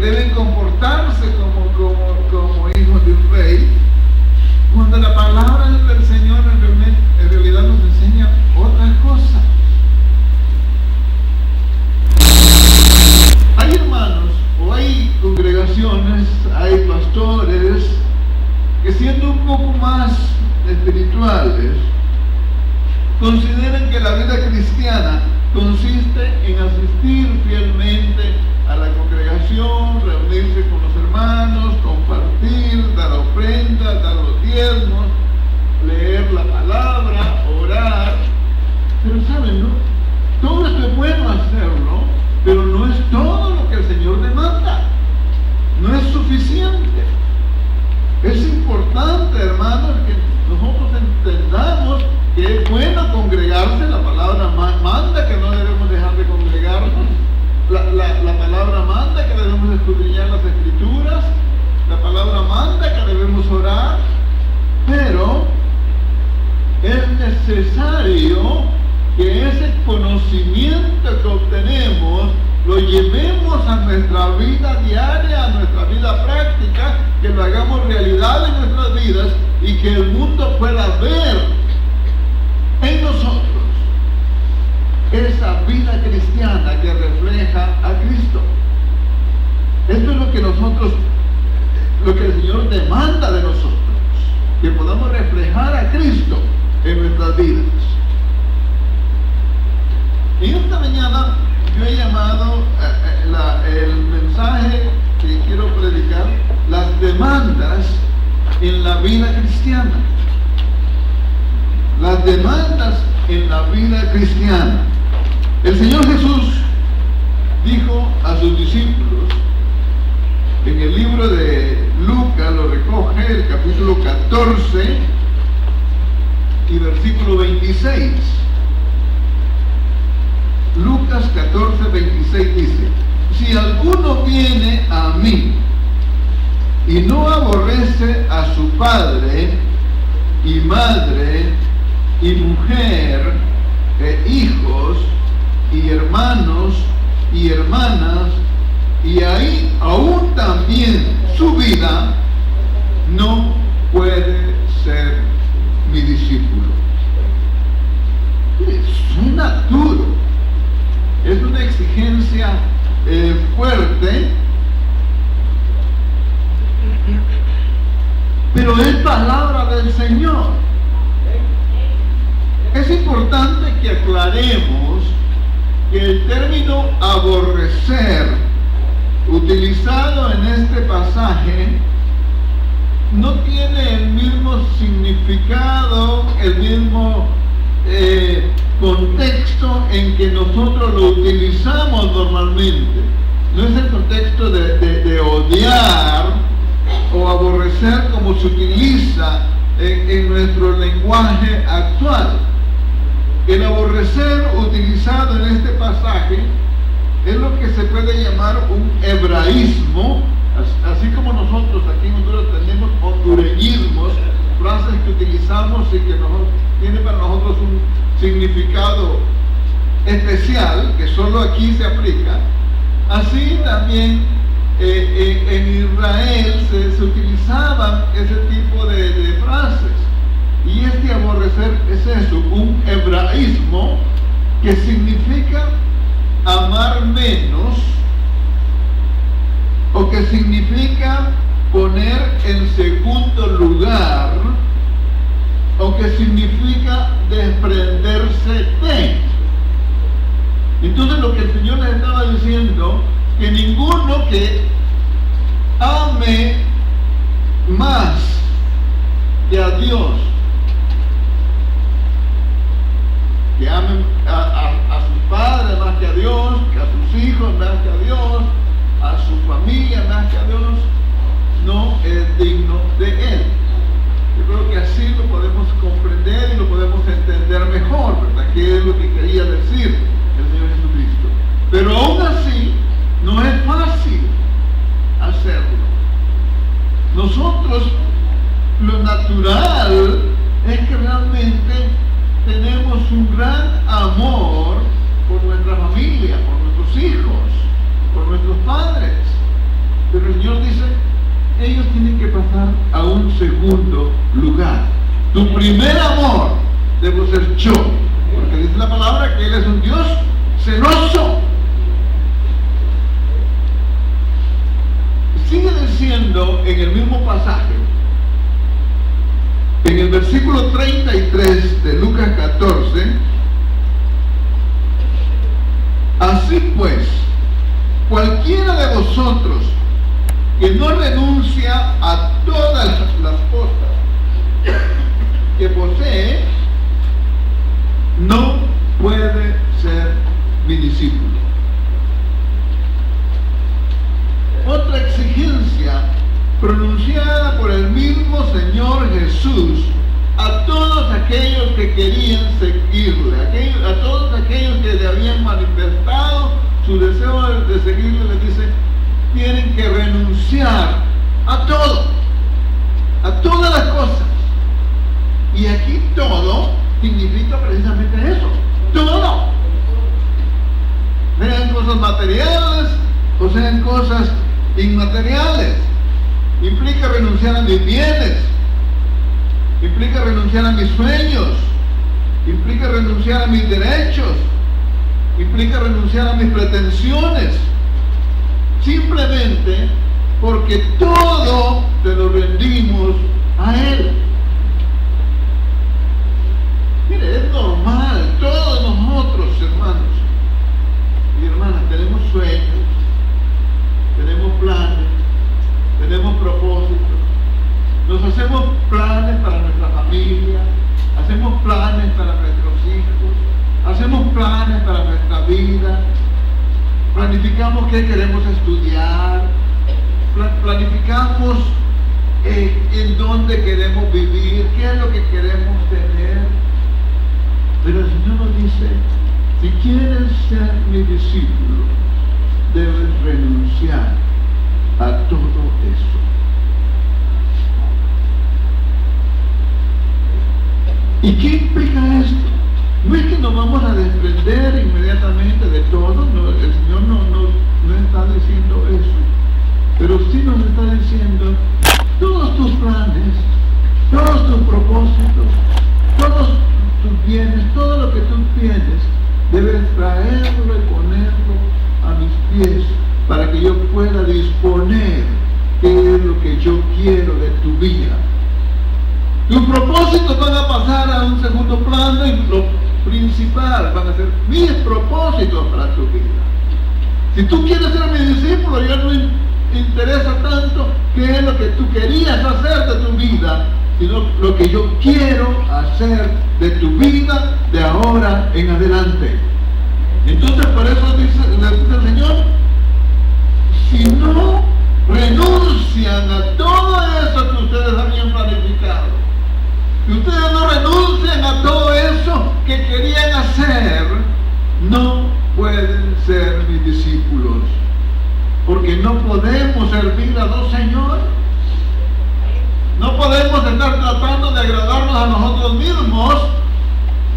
deben comportarse como hijos de un rey, cuando la palabra del Señor en realidad nos enseña otra cosa. Hay hermanos o hay congregaciones, hay pastores que, siendo un poco más espirituales, consideran que la vida cristiana consiste en asistir fielmente a la congregación, reunirse con los hermanos, compartir, dar ofrendas, dar los diezmos, leer la palabra, orar. Pero saben, ¿no? Todo esto es bueno hacerlo, pero no es todo lo que el Señor demanda. No es suficiente. Es importante, hermanos, que nosotros entendamos que es bueno congregarse. La palabra manda que no debemos dejar de congregarnos. La palabra manda que debemos escudriñar las Escrituras. La palabra manda que debemos orar. Pero es necesario que ese conocimiento que obtenemos lo llevemos a nuestra vida diaria, a nuestra vida práctica, que lo hagamos realidad en nuestras vidas y que el mundo pueda ver en nosotros esa vida cristiana que refleja a Cristo. Esto es lo que el Señor demanda de nosotros, que podamos reflejar a Cristo en nuestras vidas. Y esta mañana yo he llamado el mensaje que quiero predicar, las demandas en la vida cristiana. Las demandas en la vida cristiana. El Señor Jesús dijo a sus discípulos, en el libro de Lucas, lo recoge, el capítulo 14 y versículo 26. Lucas 14, 26 dice: si alguno viene a mí y no aborrece a su padre y madre y mujer e hijos y hermanos y hermanas, y ahí aún también su vida, no puede ser mi discípulo. Suena duro, es una exigencia fuerte, pero es palabra del Señor. Es importante que aclaremos que el término aborrecer, utilizado en este pasaje, no tiene el mismo significado, el mismo contexto en que nosotros lo utilizamos normalmente. No es el contexto de odiar o aborrecer como se utiliza en nuestro lenguaje actual. El aborrecer utilizado en este pasaje es lo que se puede llamar un hebraísmo, así como nosotros aquí en Honduras tenemos hondureñismos, frases que utilizamos y que tiene para nosotros un significado especial que solo aquí se aplica. Así también en Israel se utilizaban ese tipo de frases. Y este aborrecer es eso, un hebraísmo que significa amar menos, o que significa poner en segundo lugar, o que significa desprenderse de. Entonces lo que el Señor les estaba diciendo, que ninguno que ame más que a Dios, que amen a sus padres más que a Dios, que a sus hijos más que a Dios, a su familia más que a Dios, no es digno de Él. Yo creo que así lo podemos comprender y lo podemos entender mejor, ¿verdad? ¿Qué es lo que quería decir el Señor Jesucristo? Pero aún así, no es fácil hacerlo. Nosotros, lo natural es que realmente tenemos un gran amor por nuestra familia, por nuestros hijos, por nuestros padres. Tu primer amor debo ser yo, porque dice la palabra que Él es un Dios celoso. Sigue diciendo en el mismo pasaje, en el versículo 33 de Lucas 14, así pues, cualquiera de vosotros que no renuncia a todas las cosas que posee, no puede ser mi discípulo. Otra exigencia pronunciada por el mismo Señor Jesús a todos aquellos que querían seguirle, a todos aquellos que le habían manifestado su deseo de seguirle, les dice, tienen que renunciar a todo, a todas las cosas. Y aquí todo significa precisamente eso, todo. Sean cosas materiales o sean cosas inmateriales. Implica renunciar a mis bienes, implica renunciar a mis sueños, implica renunciar a mis derechos, implica renunciar a mis pretensiones, simplemente porque todo se lo rendimos a Él. Mire, es normal, todos nosotros, hermanos y hermanas, tenemos sueños, tenemos planes, tenemos propósitos, nos hacemos planes para nuestra familia, hacemos planes para nuestros hijos, hacemos planes para nuestra vida, planificamos qué queremos estudiar, planificamos en dónde queremos vivir, qué es lo que queremos tener. Pero el Señor nos dice, si quieres ser mi discípulo, debes renunciar a todo eso. ¿Y qué implica esto? No es que nos vamos a desprender inmediatamente de todo, no, el Señor no está diciendo eso, pero sí nos está diciendo, todos tus planes, todos tus propósitos, todos tus bienes, todo lo que tú tienes, debes traerlo y ponerlo a mis pies para que yo pueda disponer qué es lo que yo quiero de tu vida. Tus propósitos van a pasar a un segundo plano y lo principal van a ser mis propósitos para tu vida. Si tú quieres ser mi discípulo, ya no interesa tanto qué es lo que tú querías hacer de tu vida, sino lo que yo quiero hacer de tu vida de ahora en adelante. Entonces por eso le dice el Señor, si no renuncian a todo eso que ustedes habían planificado, si ustedes no renuncian a todo eso que querían hacer, no pueden ser mis discípulos, porque no podemos servir a dos señores. No podemos estar tratando de agradarnos a nosotros mismos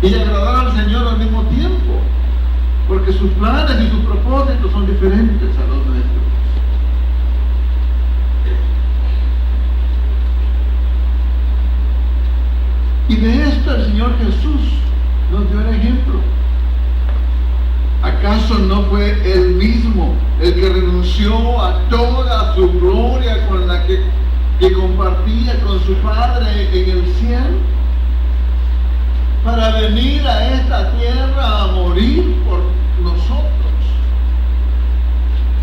y agradar al Señor al mismo tiempo, porque sus planes y sus propósitos son diferentes a los nuestros. Y de esto el Señor Jesús nos dio el ejemplo. ¿Acaso no fue Él mismo el que renunció a toda su gloria con la que compartía con su Padre en el cielo, para venir a esta tierra a morir por nosotros,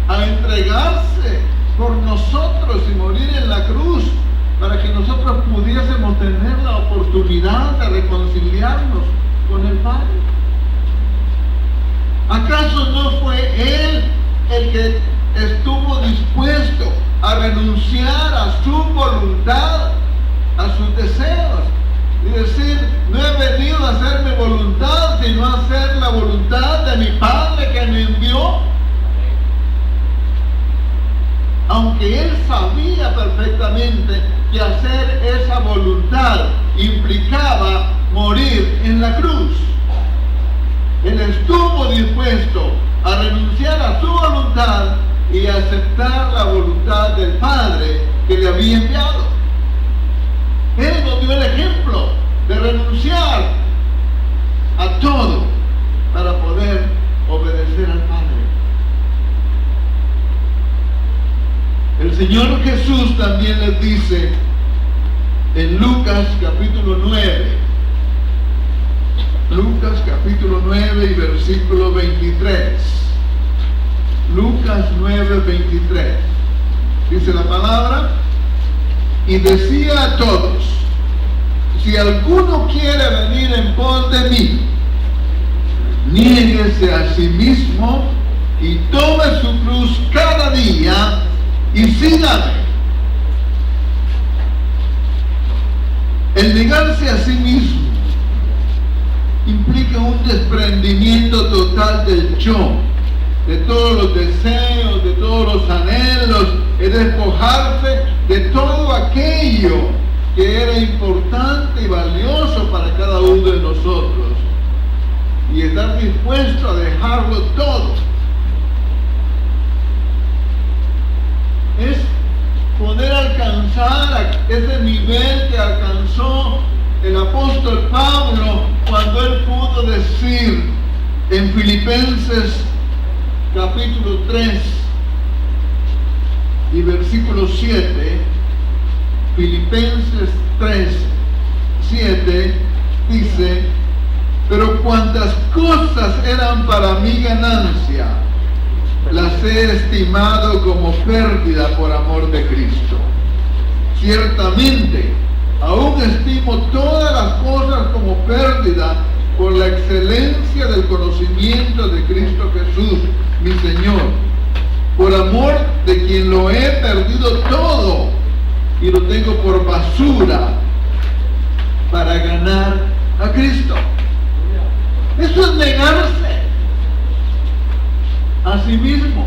a entregarse por nosotros y morir en la cruz, para que nosotros pudiésemos tener la oportunidad de reconciliarnos con el Padre? ¿Acaso no fue Él el que estuvo dispuesto a renunciar a su voluntad, a sus deseos, y decir, no he venido a hacer mi voluntad, sino a hacer la voluntad de mi Padre que me envió? Aunque Él sabía perfectamente que hacer esa voluntad implicaba morir en la cruz, Él estuvo dispuesto a renunciar a su voluntad y aceptar la voluntad del Padre que le había enviado. Él nos dio el ejemplo todo para poder obedecer al Padre. El Señor Jesús también les dice en Lucas capítulo 9, Lucas capítulo 9 y versículo 23. Lucas 9, 23. Dice la palabra: y decía a todos, si alguno quiere venir en pos de mí, niéguese a sí mismo y tome su cruz cada día y sígame. El negarse a sí mismo implica un desprendimiento total del yo, de todos los deseos, de todos los anhelos, es despojarse de todo aquello que era importante y valioso para cada uno de nosotros y estar dispuesto a dejarlo todo. Es poder alcanzar ese nivel que alcanzó el apóstol Pablo cuando él pudo decir en Filipenses capítulo 3 y versículo 7, Filipenses 3, 7, dice: pero cuantas cosas eran para mi ganancia, las he estimado como pérdida por amor de Cristo. Ciertamente, aún estimo todas las cosas como pérdida por la excelencia del conocimiento de Cristo Jesús, mi Señor, por amor de quien lo he perdido todo y lo tengo por basura para ganar a Cristo. Eso es negarse a sí mismo.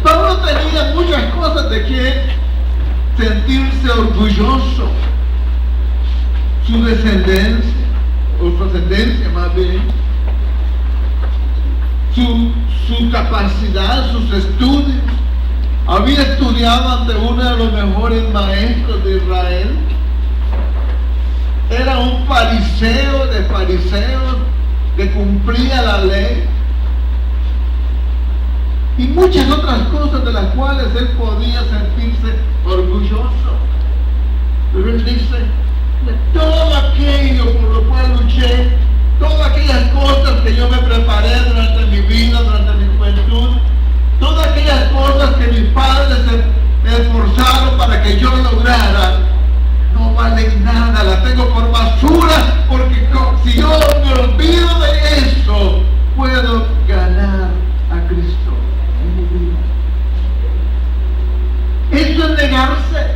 Pablo tenía muchas cosas de que sentirse orgulloso. Su descendencia, o su ascendencia más bien, su capacidad, sus estudios. Había estudiado ante uno de los mejores maestros de Israel. Era un fariseo de fariseos que cumplía la ley. Y muchas otras cosas de las cuales él podía sentirse orgulloso. Pero él dice: de todo aquello por lo cual luché, todas aquellas cosas que yo me preparé durante mi vida, durante mi juventud, todas aquellas cosas que mis padres se esforzaron para que yo lograra, no valen nada, las tengo por basura, porque si yo me olvido de eso, puedo ganar a Cristo en mi vida. Eso es negarse.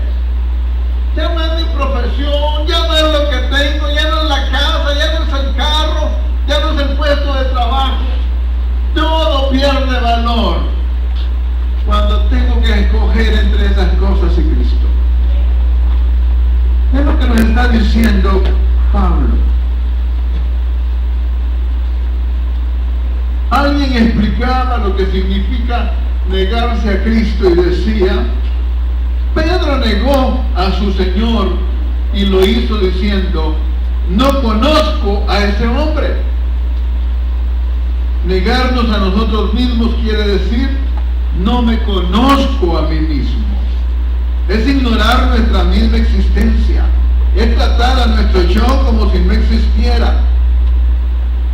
Ya no es mi profesión, ya no es lo que tengo, ya no es la casa, ya no es el carro, ya no es el puesto de trabajo. Todo pierde valor cuando tengo que escoger entre esas cosas y Cristo. Es lo que nos está diciendo Pablo. Alguien explicaba lo que significa negarse a Cristo y decía: Pedro negó a su Señor y lo hizo diciendo: no conozco a ese hombre. Negarnos a nosotros mismos quiere decir: no me conozco a mí mismo. Es ignorar nuestra misma existencia. Es tratar a nuestro yo como si no existiera.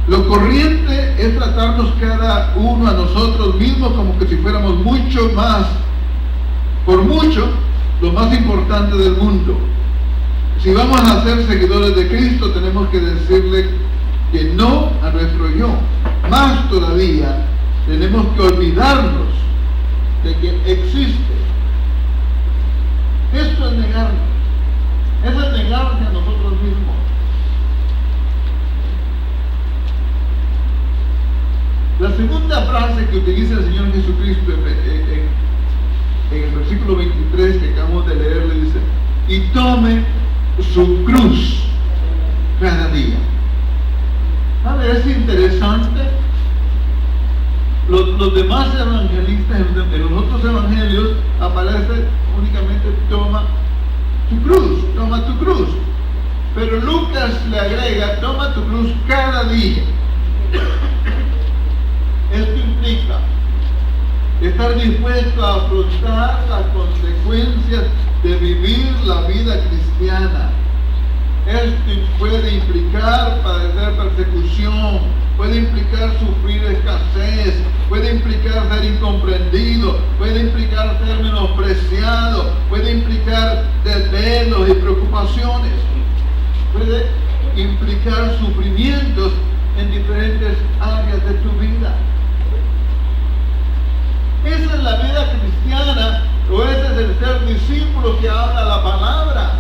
Lo corriente es tratarnos cada uno a nosotros mismos como que si fuéramos mucho más, por mucho, lo más importante del mundo. Si vamos a ser seguidores de Cristo, tenemos que decirle que no a nuestro yo. Más todavía, tenemos que olvidarnos de que existe. Esto es negarnos. Eso es negarse a nosotros mismos. La segunda frase que utiliza el Señor Jesucristo en el versículo 23 que acabamos de leer, le dice: y tome su cruz cada día. ¿Sabe? Es interesante. Los demás evangelistas, en los otros evangelios, aparece únicamente toma tu cruz, toma tu cruz. Pero Lucas le agrega, toma tu cruz cada día. Esto implica estar dispuesto a afrontar las consecuencias de vivir la vida cristiana. Esto puede implicar padecer persecución, puede implicar sufrir escasez, puede implicar ser incomprendido, puede implicar ser menospreciado, puede implicar desvelos y preocupaciones, puede implicar sufrimientos en diferentes áreas de tu vida. Esa es la vida cristiana, o ese es el ser discípulo que habla la palabra.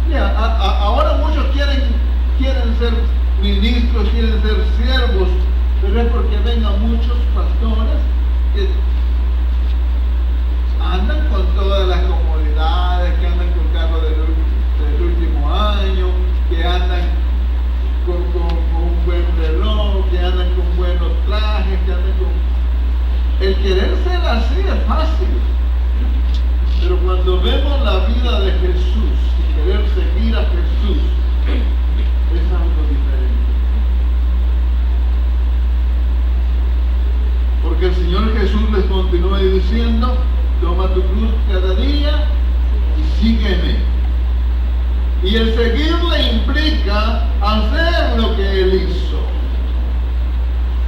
Mira, ahora muchos quieren ser ministros, quieren ser siervos, pero es porque ven a muchos pastores que andan con todas las comodidades, que andan con carros del último año, que andan con un buen reloj, que andan con buenos trajes, que andan con... El querer ser así es fácil, pero cuando vemos la vida de Jesús y querer seguir a Jesús, es algo diferente. Porque el Señor Jesús les continúa diciendo, toma tu cruz cada día y sígueme. Y el seguirle implica hacer lo que Él hizo.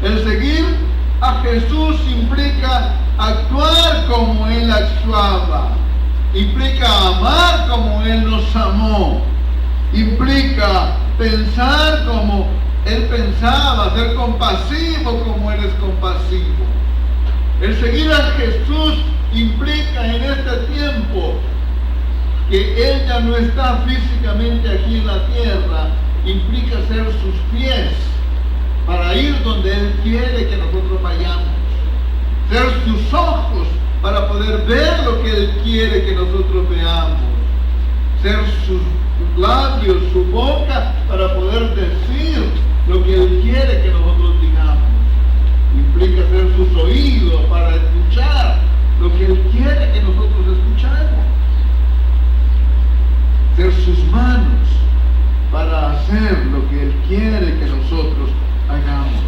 El seguir a Jesús implica actuar como Él actuaba. Implica amar como Él nos amó. Implica pensar como Él pensaba, ser compasivo como Él es compasivo. El seguir a Jesús implica en este tiempo que Él ya no está físicamente aquí en la tierra, implica ser sus pies para ir donde Él quiere que nosotros vayamos, ser sus ojos para poder ver lo que Él quiere que nosotros veamos, ser sus labios, su boca para poder decir lo que Él quiere que nosotros digamos. Implica ser sus oídos para escuchar lo que Él quiere que nosotros escuchemos. Ser sus manos para hacer lo que Él quiere que nosotros hagamos.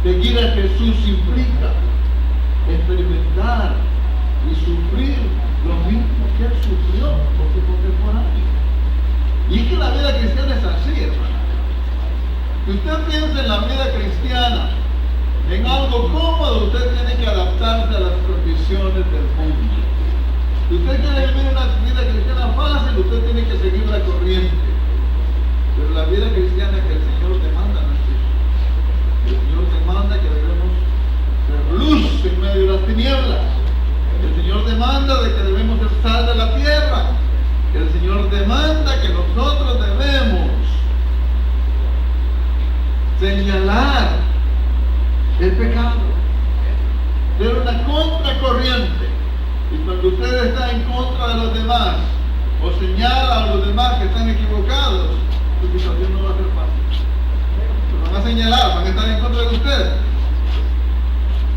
Seguir a Jesús implica experimentar y sufrir lo mismo que Él sufrió por su contemporáneo. Y es que la vida cristiana es así, hermano. Si usted piensa en la vida cristiana, en algo cómodo, usted tiene que adaptarse a las condiciones del mundo. Si usted quiere vivir una vida cristiana fácil, usted tiene que seguir la corriente. Pero la vida cristiana que el Señor demanda no es eso. El Señor demanda que debemos ser luz en medio de las tinieblas. El Señor demanda de que debemos ser sal de la tierra. El Señor demanda que nosotros debemos señalar el pecado, ser una contracorriente. Y cuando usted está en contra de los demás o señala a los demás que están equivocados, su situación no va a ser fácil. Se van a señalar, van a estar en contra de usted.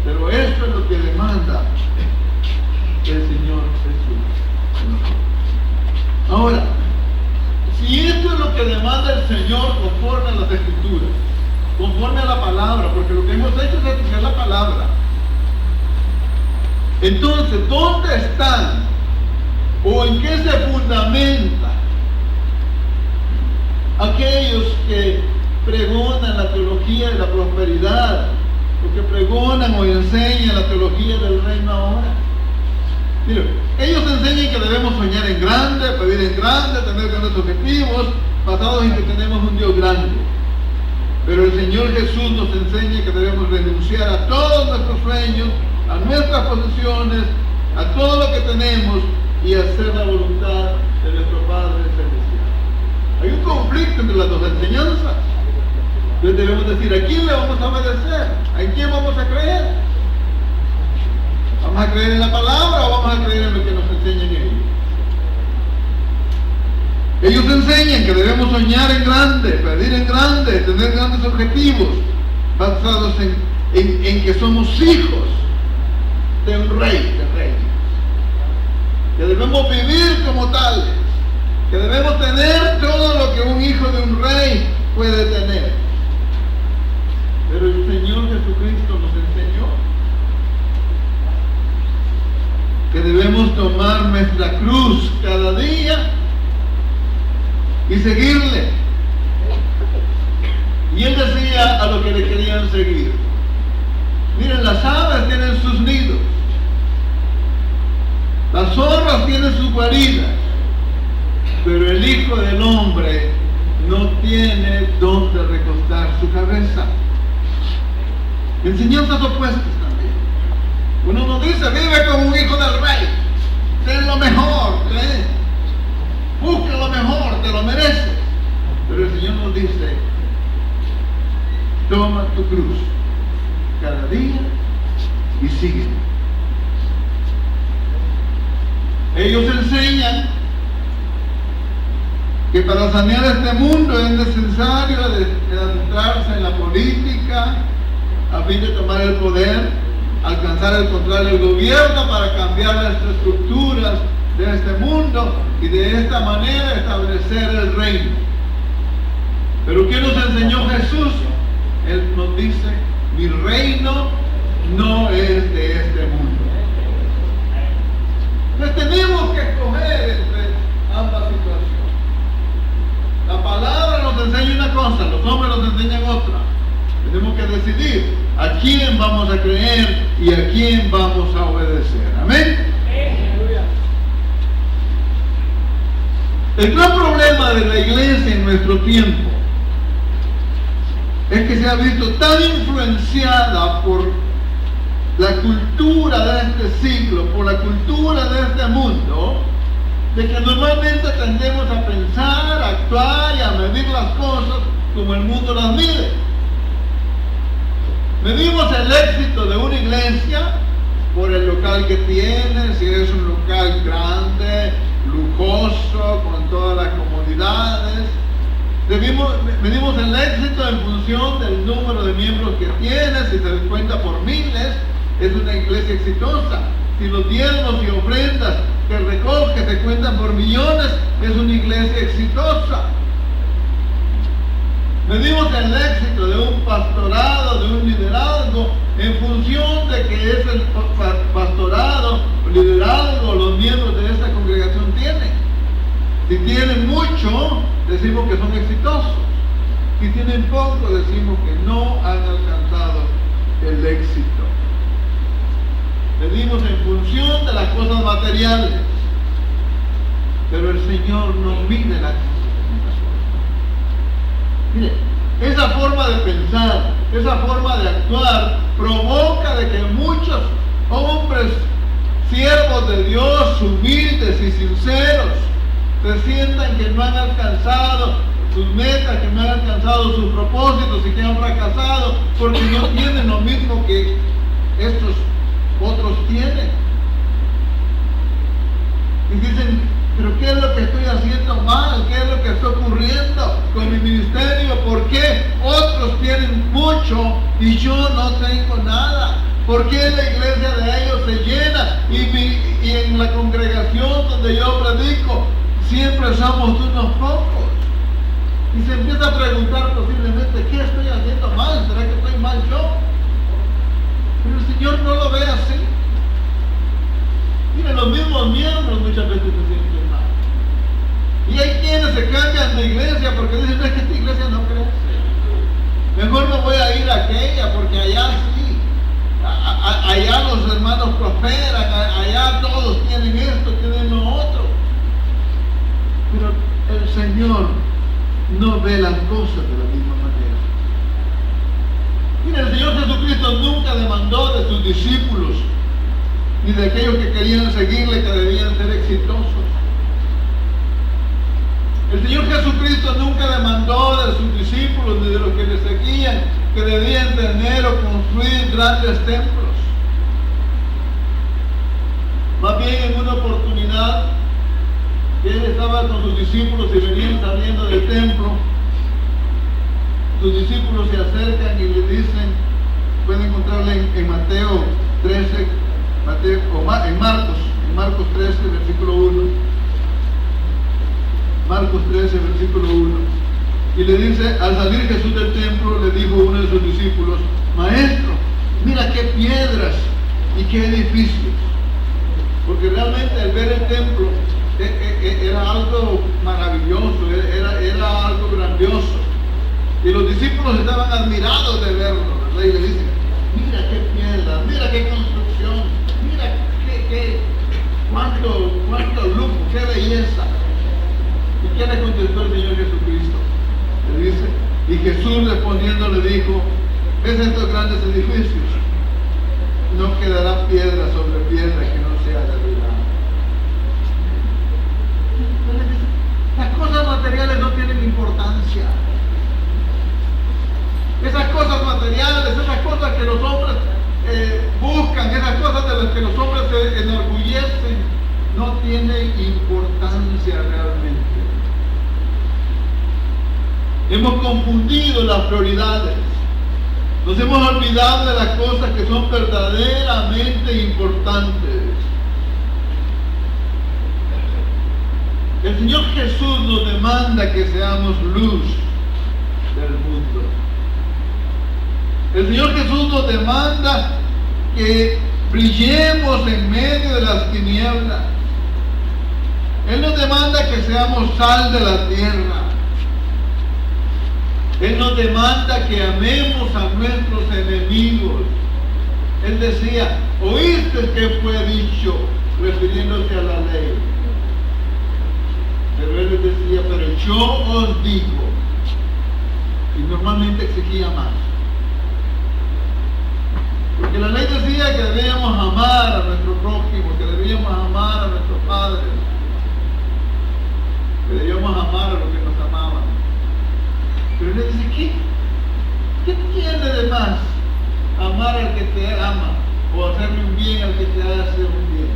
Pero esto es lo que demanda el Señor Jesús. Ahora, si esto es lo que demanda el Señor conforme a las Escrituras, conforme a la palabra, porque lo que hemos hecho es estudiar la palabra, entonces, ¿dónde están o en qué se fundamentan aquellos que pregonan la teología de la prosperidad, o que pregonan o enseñan la teología del reino ahora? Mira, ellos enseñan que debemos soñar en grande, pedir en grande, tener grandes objetivos, basados en que tenemos un Dios grande. Pero el Señor Jesús nos enseña que debemos renunciar a todos nuestros sueños, a nuestras posesiones, a todo lo que tenemos y hacer la voluntad de nuestro Padre Celestial. Hay un conflicto entre las dos enseñanzas. Entonces debemos decir, ¿a quién le vamos a obedecer? ¿A quién vamos a creer? ¿Vamos a creer en la palabra o vamos a creer en lo que nos enseñan ellos? Ellos enseñan que debemos soñar en grande, pedir en grande, tener grandes objetivos, basados en que somos hijos de un rey, de reyes. Que debemos vivir como tales, que Debemos tener todo lo que un hijo de un rey puede tener. Pero el Señor Jesucristo nos enseñó que debemos tomar nuestra cruz cada día y seguirle. Y Él decía a los que le querían seguir: miren, las aves tienen sus nidos, las zorras tienen sus guaridas, pero el Hijo del Hombre no tiene dónde recostar su cabeza. Enseñanzas opuestas también. Uno nos dice: vive como un hijo del rey, ten lo mejor, busca lo mejor, te lo mereces. Pero el Señor nos dice: toma tu cruz cada día y sígueme. Ellos enseñan que para sanear este mundo es necesario adentrarse en la política a fin de tomar el poder, alcanzar el control del gobierno para cambiar las estructuras de este mundo y de esta manera establecer el reino. Pero ¿qué nos enseñó Jesús? Él nos dice: mi reino no es de este mundo. Entonces tenemos que escoger entre ambas situaciones. La palabra nos enseña una cosa, los hombres nos enseñan otra. Tenemos que decidir a quién vamos a creer y a quién vamos a obedecer. Amén. El gran problema de la iglesia en nuestro tiempo es que se ha visto tan influenciada por la cultura de este siglo, por la cultura de este mundo, de que normalmente tendemos a pensar, a actuar y a medir las cosas como el mundo las mide. Medimos el éxito de una iglesia por el local que tiene, si es un local grande, lujoso, con todas las comodidades. Medimos el éxito en función del número de miembros que tiene. Si se cuenta por miles, es una iglesia exitosa. Si los diezmos y ofrendas que recoge se cuentan por millones, es una iglesia exitosa. Medimos el éxito de un pastorado, de un liderazgo, en función de que es el pastorado, liderazgo, los miembros de esta congregación tienen. Si tienen mucho, decimos que son exitosos. Si tienen poco, decimos que no han alcanzado el éxito. Medimos en función de las cosas materiales, pero el Señor no mide las cosas. Mire, esa forma de pensar, esa forma de actuar provoca de que muchos hombres, siervos de Dios, humildes y sinceros, se sientan que no han alcanzado sus metas, que no han alcanzado sus propósitos y que han fracasado porque no tienen lo mismo que estos otros tienen. Y dicen: pero ¿qué es lo que estoy haciendo mal? ¿Qué es lo que está ocurriendo con mi ministerio? ¿Por qué otros tienen mucho y yo no tengo nada? ¿Por qué la iglesia de ellos se llena y en la congregación donde yo predico siempre somos unos pocos? Y se empieza a preguntar posiblemente: ¿qué estoy haciendo mal? ¿Será que estoy mal yo? Pero el Señor no lo ve así. Miren, los mismos miembros muchas veces se sienten mal. Y hay quienes se cambian de iglesia porque dicen: no, es que esta iglesia no crece. Mejor me voy a ir a aquella porque allá sí. Allá los hermanos prosperan, allá todos tienen esto, tienen lo otro. Pero el Señor no ve las cosas de la misma manera. Mira, el Señor Jesucristo nunca demandó de sus discípulos ni de aquellos que querían seguirle que debían ser exitosos. El Señor Jesucristo nunca demandó de sus discípulos ni de los que le seguían que debían tener o construir grandes templos. Más bien, en una oportunidad, Él estaba con sus discípulos y venían saliendo del templo. Sus discípulos se acercan y le dicen, pueden encontrarle en Mateo 13, en Marcos 13, versículo 1. Marcos Marcos 13, versículo 1. Y le dice, al salir Jesús del templo, le dijo a uno de sus discípulos: Maestro, mira qué piedras y qué edificios. Porque realmente al ver el templo era algo maravilloso, era algo grandioso. Y los discípulos estaban admirados de verlo, ¿verdad? Y le dicen: mira qué piedras, mira qué construcción, mira cuánto lujo, qué belleza. ¿Y qué le contestó el Señor Jesucristo? Le dice, y Jesús respondiendo le dijo: ¿ves estos grandes edificios? No quedará piedra sobre piedra que no sea derribada. Las cosas materiales no tienen importancia. Esas cosas materiales, esas cosas que los hombres buscan, esas cosas de las que los hombres se enorgullecen, no tienen importancia realmente. Hemos confundido las prioridades. Nos hemos olvidado de las cosas que son verdaderamente importantes. El Señor Jesús nos demanda que seamos luz del mundo. El Señor Jesús nos demanda que brillemos en medio de las tinieblas. Él nos demanda que seamos sal de la tierra. Él nos demanda que amemos a nuestros enemigos. Él decía: oíste que fue dicho, refiriéndose a la ley. Pero él les decía: pero yo os digo. Y normalmente exigía más. Porque la ley decía que debíamos amar a nuestro prójimo, que debíamos amar a nuestros padres, que debíamos amar a los que nos amaban. Pero él dice: ¿qué tiene de más amar al que te ama o hacerle un bien al que te hace un bien?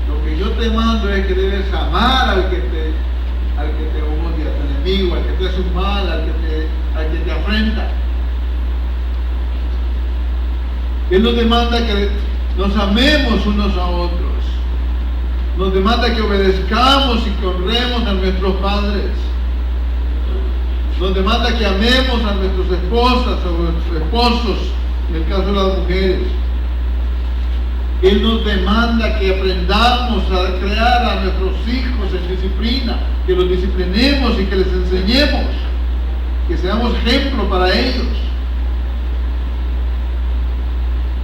Lo que yo te mando es que debes amar al que te odia, a tu enemigo, al que te hace un mal, al que te afrenta. Él nos demanda que nos amemos unos a otros. Nos demanda que obedezcamos y que honremos a nuestros padres. Nos demanda que amemos a nuestras esposas o a nuestros esposos, en el caso de las mujeres. Él nos demanda que aprendamos a crear a nuestros hijos en disciplina, que los disciplinemos y que les enseñemos, que seamos ejemplo para ellos.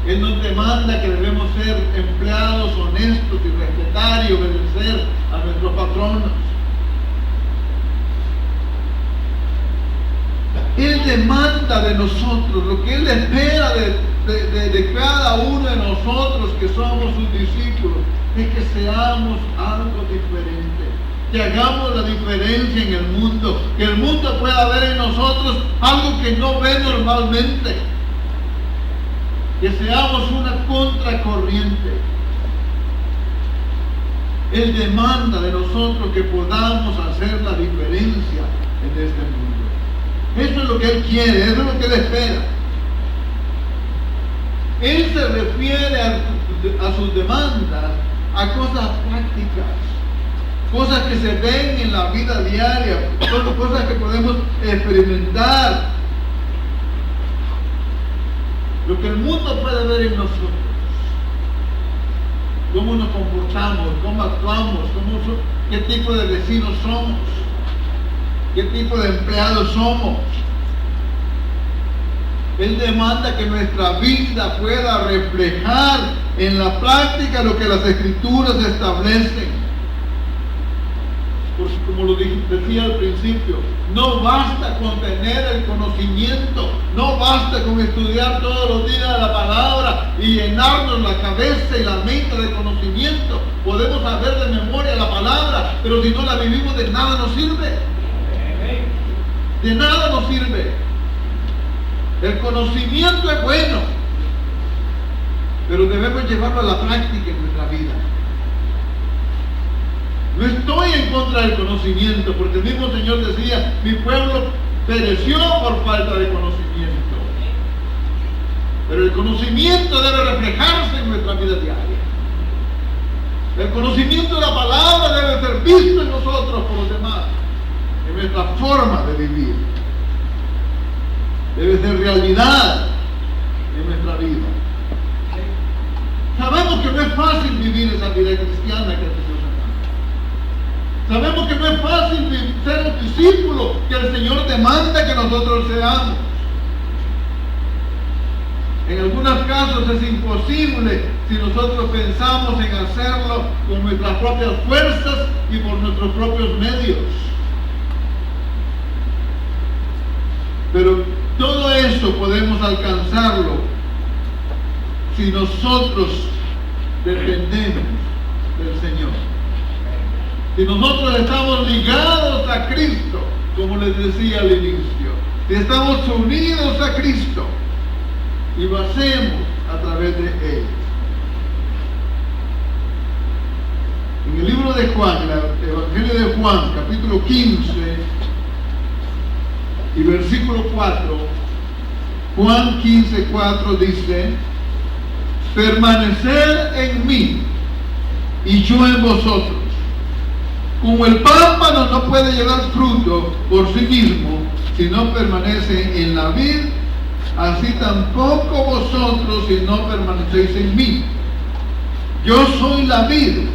Él nos demanda que debemos ser empleados honestos y respetar y obedecer a nuestros patronos. Él demanda de nosotros, lo que Él espera de cada uno de nosotros que somos sus discípulos, es que seamos algo diferente, que hagamos la diferencia en el mundo, que el mundo pueda ver en nosotros algo que no ve normalmente, que seamos una contracorriente. Él demanda de nosotros que podamos hacer la diferencia en este mundo. Eso es lo que Él quiere, eso es lo que Él espera. Él se refiere a sus demandas, a cosas prácticas, cosas que se ven en la vida diaria, cosas que podemos experimentar. Lo que el mundo puede ver en nosotros, cómo nos comportamos, cómo actuamos, qué tipo de vecinos somos, qué tipo de empleados somos. Él demanda que nuestra vida pueda reflejar en la práctica lo que las Escrituras establecen. Porque como lo decía al principio, no basta con tener el conocimiento, no basta con estudiar todos los días la palabra y llenarnos la cabeza y la mente de conocimiento. Podemos saber de memoria la palabra, pero si no la vivimos, de nada nos sirve. De nada nos sirve. El conocimiento es bueno, pero debemos llevarlo a la práctica en nuestra vida. No estoy en contra del conocimiento, porque el mismo Señor decía: mi pueblo pereció por falta de conocimiento. Pero el conocimiento debe reflejarse en nuestra vida diaria. El conocimiento de la palabra debe ser visto en nosotros por los demás. forma de vivir. Debe ser realidad en nuestra vida. Sabemos que no es fácil vivir esa vida cristiana que el Señor nos manda. Sabemos que no es fácil ser el discípulo que el Señor demanda que nosotros seamos. En algunos casos es imposible si nosotros pensamos en hacerlo con nuestras propias fuerzas y por nuestros propios medios. Pero todo eso podemos alcanzarlo si nosotros dependemos del Señor. Si nosotros estamos ligados a Cristo, como les decía al inicio, si estamos unidos a Cristo y lo hacemos a través de Él. En el libro de Juan, el Evangelio de Juan, capítulo 15 y versículo 4, Juan 15:4 dice: permaneced en mí y yo en vosotros. Como el pámpano no puede llevar fruto por sí mismo si no permanece en la vid, así tampoco vosotros si no permanecéis en mí. Yo soy la vid,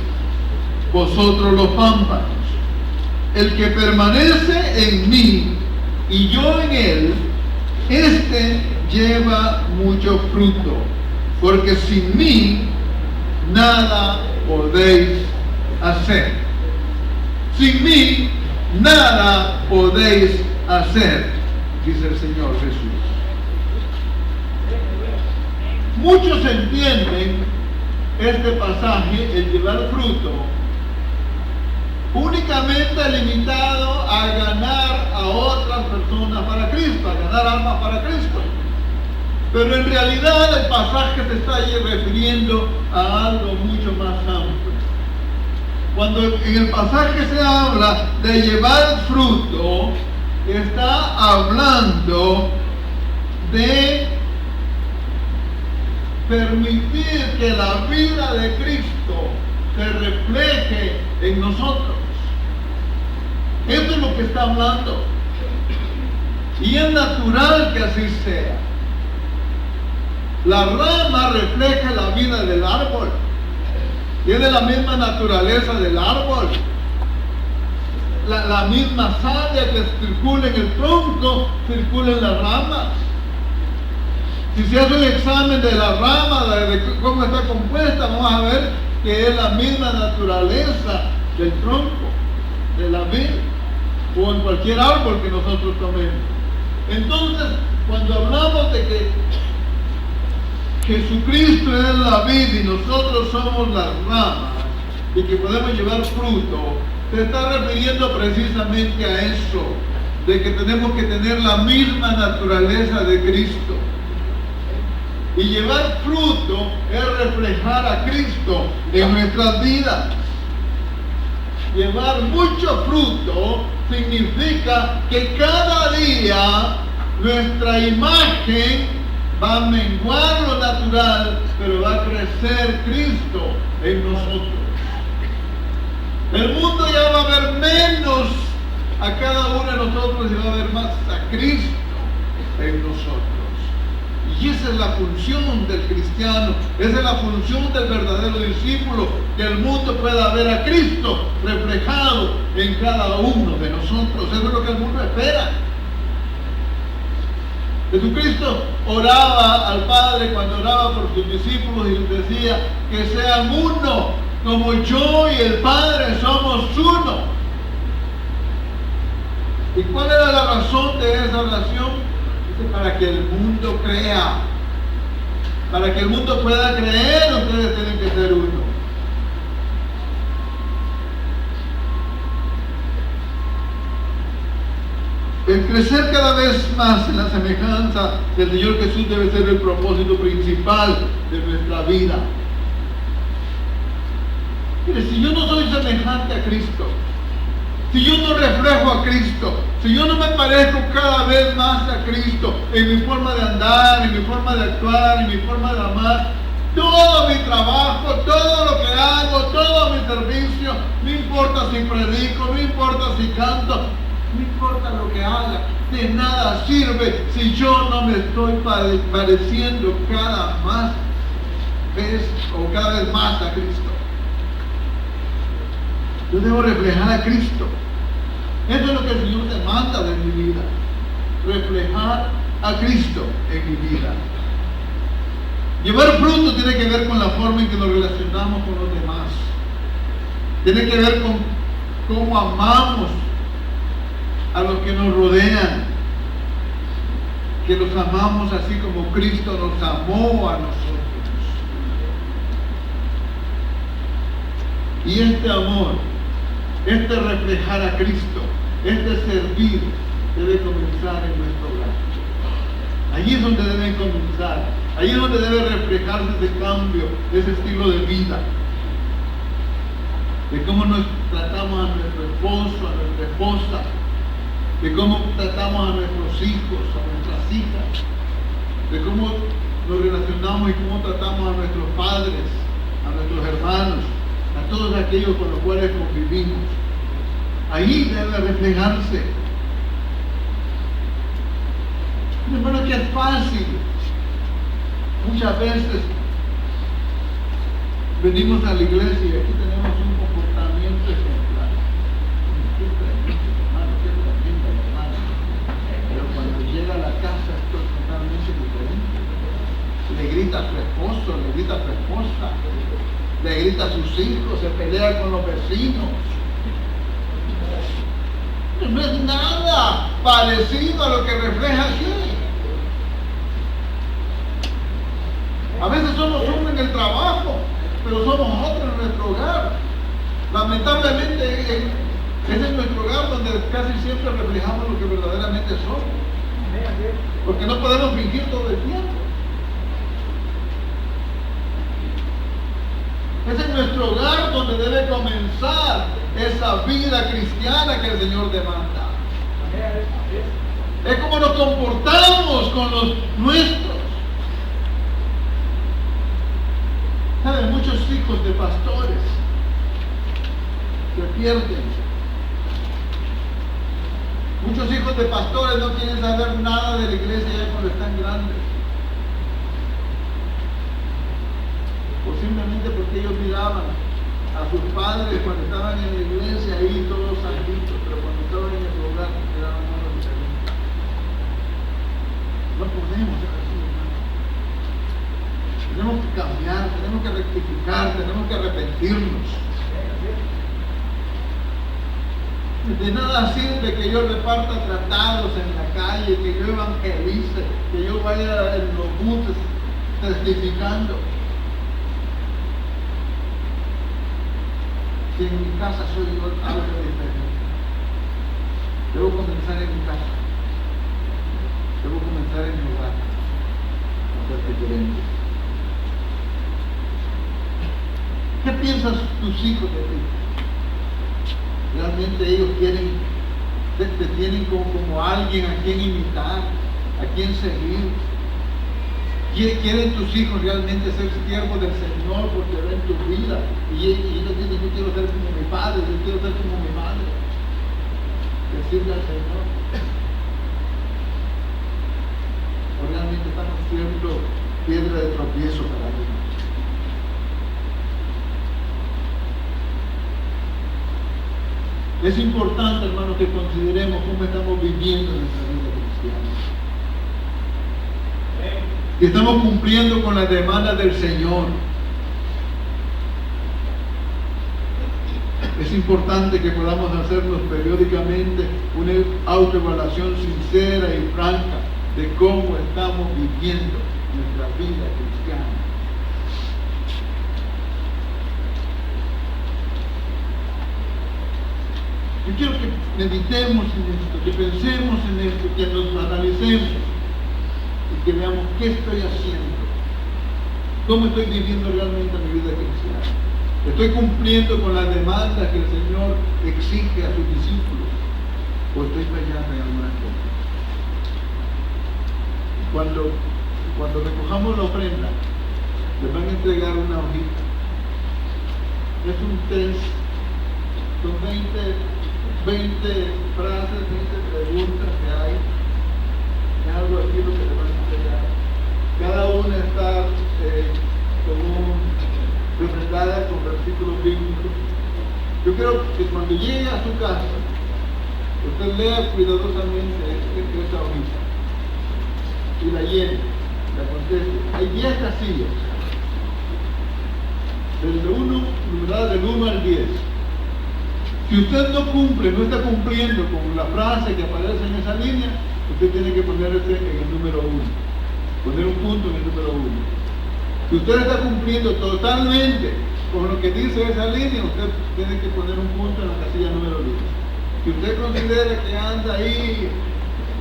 vosotros los pámpanos. El que permanece en mí y yo en él, este lleva mucho fruto, porque sin mí nada podéis hacer. Sin mí nada podéis hacer, dice el Señor Jesús. Muchos entienden este pasaje, el llevar fruto, únicamente limitado a ganar a otras personas para Cristo, a ganar almas para Cristo. Pero en realidad el pasaje se está ahí refiriendo a algo mucho más amplio. Cuando en el pasaje se habla de llevar fruto, está hablando de permitir que la vida de Cristo se refleje en nosotros. Eso es lo que está hablando. Y es natural que así sea. La rama refleja la vida del árbol. Tiene la misma naturaleza del árbol. La misma savia que circula en el tronco, circula en las ramas. Si se hace un examen de la rama, de cómo está compuesta, vamos a ver que es la misma naturaleza del tronco, de la vid, o en cualquier árbol que nosotros tomemos. Entonces, cuando hablamos de que Jesucristo es la vid y nosotros somos las ramas y que podemos llevar fruto, se está refiriendo precisamente a eso, de que tenemos que tener la misma naturaleza de Cristo. Y llevar fruto es reflejar a Cristo en nuestras vidas. Llevar mucho fruto significa que cada día nuestra imagen va a menguar lo natural, pero va a crecer Cristo en nosotros. El mundo ya va a ver menos a cada uno de nosotros y va a ver más a Cristo en nosotros. Y esa es la función del cristiano, esa es la función del verdadero discípulo, que el mundo pueda ver a Cristo reflejado en cada uno de nosotros. Eso es lo que el mundo espera. Jesucristo oraba al Padre cuando oraba por sus discípulos y les decía que sean uno, como yo y el Padre somos uno. ¿Y cuál era la razón de esa oración? Para que el mundo crea. Para que el mundo pueda creer, ustedes tienen que ser uno. El crecer cada vez más en la semejanza del Señor Jesús debe ser el propósito principal de nuestra vida. Mire, si yo no soy semejante a Cristo, si yo no reflejo a Cristo, si yo no me parezco cada vez más a Cristo en mi forma de andar, en mi forma de actuar, en mi forma de amar, todo mi trabajo, todo lo que hago, todo mi servicio, no importa si predico, no importa si canto, no importa lo que haga, de nada sirve si yo no me estoy pareciendo cada vez más a Cristo. Yo debo reflejar a Cristo. Eso es lo que el Señor demanda de mi vida. Reflejar a Cristo en mi vida. Llevar fruto tiene que ver con la forma en que nos relacionamos con los demás. Tiene que ver con cómo amamos a los que nos rodean. Que los amamos así como Cristo nos amó a nosotros. Y este amor, este reflejar a Cristo, este servir, debe comenzar en nuestro hogar. Allí es donde debe comenzar. Allí es donde debe reflejarse ese cambio, ese estilo de vida. De cómo nos tratamos a nuestro esposo, a nuestra esposa, de cómo tratamos a nuestros hijos, a nuestras hijas, de cómo nos relacionamos y cómo tratamos a nuestros padres, a nuestros hermanos, a todos aquellos con los cuales convivimos. Ahí debe reflejarse. Hermano, que es fácil. Muchas veces venimos a la iglesia y aquí tenemos un comportamiento ejemplar. Pero cuando llega a la casa esto es totalmente diferente. Le grita a su esposo, le grita a su esposa, le grita a sus hijos, se pelea con los vecinos. No es nada parecido a lo que refleja aquí. A veces somos uno en el trabajo, pero somos otro en nuestro hogar. Lamentablemente es en nuestro hogar donde casi siempre reflejamos lo que verdaderamente somos. Porque no podemos fingir todo el tiempo. Es en nuestro hogar donde debe comenzar esa vida cristiana que el Señor demanda. Es como nos comportamos con los nuestros. ¿Saben? Muchos hijos de pastores se pierden. Muchos hijos de pastores no quieren saber nada de la iglesia ya cuando están grandes. Posiblemente porque ellos miraban a sus padres cuando estaban en la iglesia ahí todos santitos, pero cuando estaban en el hogar eran unos diferentes. No podemos ser así, hermano. Tenemos que cambiar, tenemos que rectificar, tenemos que arrepentirnos. De nada sirve que yo reparta tratados en la calle, que yo evangelice, que yo vaya en los buses testificando. Si en mi casa soy yo algo diferente. Debo comenzar en mi casa. Debo comenzar en mi hogar. A ser diferente. ¿Qué piensan tus hijos de ti? Realmente ellos te tienen como alguien a quien imitar, a quien seguir. ¿Quieren tus hijos realmente ser siervos del Señor porque ven tu vida? Y ellos dicen, yo quiero ser como mi padre, yo quiero ser como mi madre. Que sirva al Señor. O realmente estamos siendo piedra de tropiezo para ellos. Es importante, hermano, que consideremos cómo estamos viviendo nuestra vida cristiana. Que estamos cumpliendo con las demandas del Señor. Es importante que podamos hacernos periódicamente una autoevaluación sincera y franca de cómo estamos viviendo nuestra vida cristiana. Yo quiero que meditemos en esto, que pensemos en esto, que nos analicemos y que veamos qué estoy haciendo, cómo estoy viviendo realmente mi vida cristiana. ¿Estoy cumpliendo con las demandas que el Señor exige a sus discípulos? ¿O estoy fallando en alguna cosa? Cuando recojamos la ofrenda, les van a entregar una hojita. Es un test, son 20 frases, 20 preguntas preguntas que hay. Es algo aquí lo que le va a enseñar. Cada una está representada con versículos bíblicos. Yo creo que cuando llegue a su casa, usted lea cuidadosamente esa hojita y la llene, la conteste. Hay 10 casillas, numerada del 1 al 10. Si usted no está cumpliendo con la frase que aparece en esa línea, usted tiene que ponerse en el número 1, poner un punto en el número 1. Si usted está cumpliendo totalmente con lo que dice esa línea, usted tiene que poner un punto en la casilla número 10. Si usted considera que anda ahí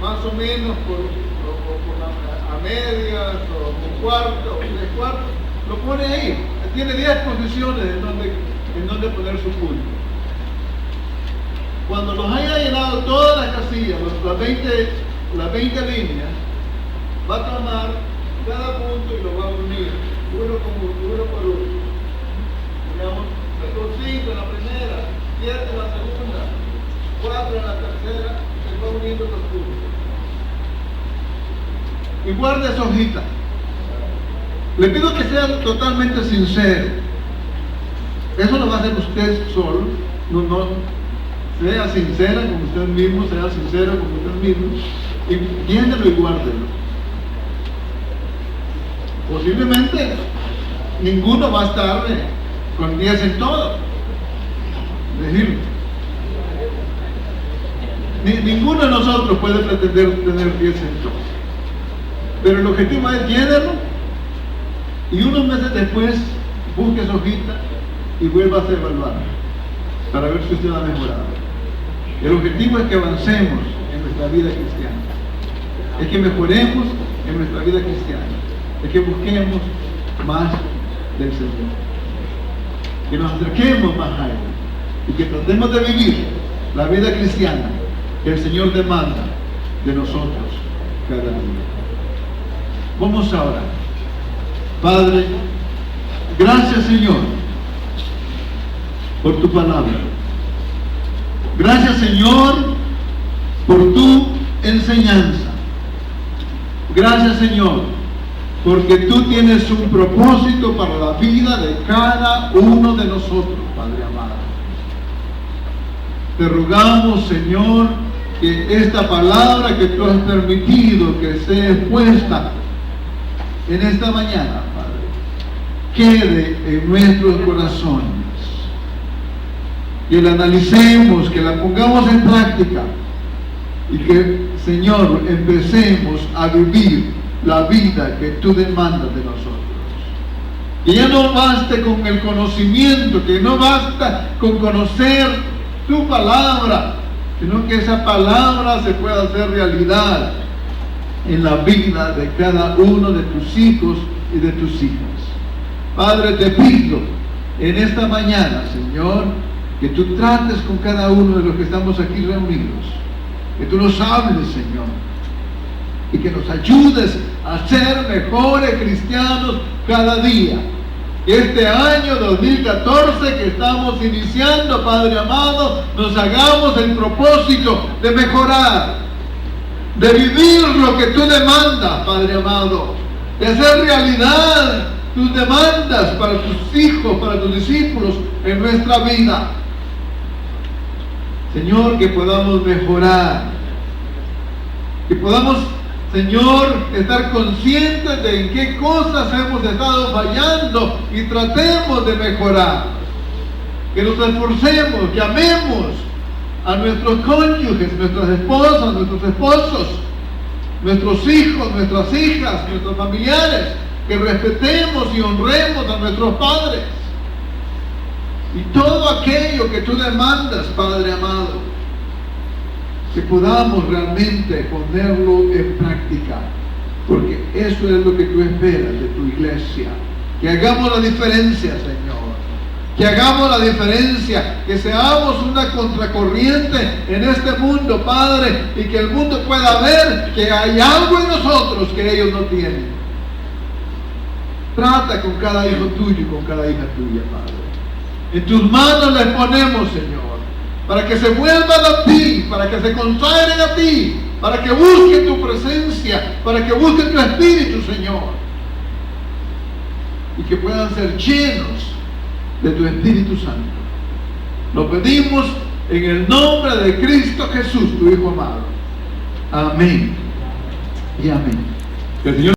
más o menos a medias o un cuarto o 3 cuartos, lo pone ahí. Tiene 10 posiciones en donde poner su punto. Cuando los haya llenado todas las casillas, las 20 líneas, va a tomar cada punto y lo va a unir, uno por uno. Digamos, sacó 5 en la primera, 7 en la segunda, 4 en la tercera, se va uniendo los puntos. Y guarde esa hojita. Le pido que sea totalmente sincero. Eso lo va a hacer usted solo. No, sea sincera con usted mismo, sea sincero con usted mismo, y llénelo y guárdelo. Posiblemente ninguno va a estar con 10 en todo. Decirlo. Ninguno de nosotros puede pretender tener 10 en todo. Pero el objetivo es llénelo y unos meses después busque esa hojita y vuelva a evaluar para ver si usted ha mejorado. El objetivo es que avancemos en nuestra vida cristiana, es que mejoremos en nuestra vida cristiana, es que busquemos más del Señor, que nos acerquemos más a Él y que tratemos de vivir la vida cristiana que el Señor demanda de nosotros cada día. Vamos a orar. Padre, gracias Señor por tu palabra. Gracias Señor por tu enseñanza. Gracias Señor porque tú tienes un propósito para la vida de cada uno de nosotros, Padre amado. Te rogamos Señor que esta palabra que tú has permitido que sea expuesta en esta mañana, Padre, quede en nuestros corazones, que la analicemos, que la pongamos en práctica y que, Señor, empecemos a vivir la vida que tú demandas de nosotros. Que ya no baste con el conocimiento, que no basta con conocer tu palabra, sino que esa palabra se pueda hacer realidad en la vida de cada uno de tus hijos y de tus hijas. Padre, te pido en esta mañana, Señor, que tú trates con cada uno de los que estamos aquí reunidos, que tú nos hables, Señor, y que nos ayudes a ser mejores cristianos cada día. Que este año 2014 que estamos iniciando, Padre amado, nos hagamos el propósito de mejorar, de vivir lo que tú demandas, Padre amado, de hacer realidad tus demandas para tus hijos, para tus discípulos en nuestra vida. Señor, que podamos mejorar, que podamos, Señor, estar conscientes de en qué cosas hemos estado fallando y tratemos de mejorar. Que nos esforcemos, que amemos a nuestros cónyuges, nuestras esposas, nuestros esposos, nuestros hijos, nuestras hijas, nuestros familiares, que respetemos y honremos a nuestros padres. Y todo aquello que tú demandas, Padre amado, que podamos realmente ponerlo en práctica, porque eso es lo que tú esperas de tu iglesia, que hagamos la diferencia, Señor, que hagamos la diferencia, que seamos una contracorriente en este mundo, Padre, y que el mundo pueda ver que hay algo en nosotros que ellos no tienen. Trata con cada hijo tuyo y con cada hija tuya, Padre. En tus manos les ponemos, Señor. para que se vuelvan a ti, para que se consagren a ti, para que busquen tu presencia, para que busquen tu Espíritu, Señor, y que puedan ser llenos de tu Espíritu Santo. Lo pedimos en el nombre de Cristo Jesús, tu Hijo amado. Amén y amén. Que el Señor